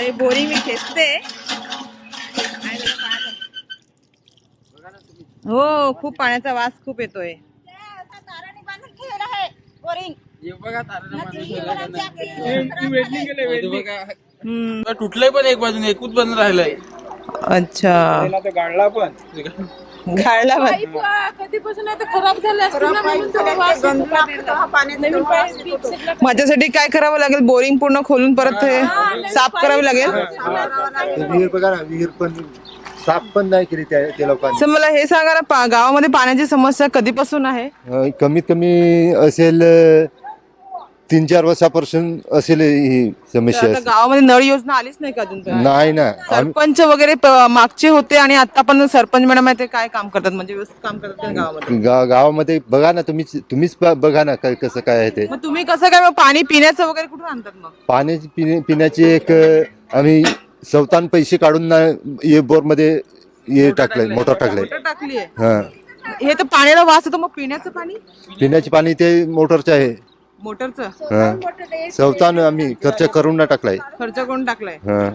हे बोरिंग मी खेचते. हो खूप पाण्याचा वास खूप येतोय. तुटलंय पण एक बाजूने एकूच बंद राहिलंय. अच्छा गाडला पण गाळला पण. कधीपासून आता खराब झाले असतील ना, म्हणून तो वास येतो पाण्याचा. माझ्यासाठी काय करावं लागेल? बोरिंग पूर्ण खोलून परत हे साफ करावे लागेल. विहीर बघा ना, विहीर पण साफ पण नाही केली त्या लोकांनी. सर मला हे सांगा ना, गावामध्ये पाण्याची समस्या कधीपासून आहे? कमीत कमी असेल 3-4 वर्षापासून असेल ही समस्या. आता गावामध्ये नळ योजना आलीच नाही का अजून? नाही ना. सरपंच वगैरे मागचे होते आणि आता पण सरपंच मॅडम आहे ते काय काम करतात, म्हणजे व्यवस्थित काम करतात का गावामध्ये? गावामध्ये बघा ना, तुम्हीच बघा ना कसं काय आहे ते. मग तुम्ही कसं काय पाणी पिण्याचं वगैरे कुठून आणतात मग? पाण्याची पिण्याची एक आम्ही स्वतःहून पैसे काढून ना हे बोर मध्ये हे टाकलंय, मोटर टाकलंय. टाकली आहे. हा, हे तर पाण्याला वास येतो, मग पिण्याचं पाणी? पिण्याचे पाणी ते मोटरचं आहे. मोटरचं हा, स्वतःहून आम्ही खर्च करून ना टाकलाय. खर्च करून टाकलाय. हा.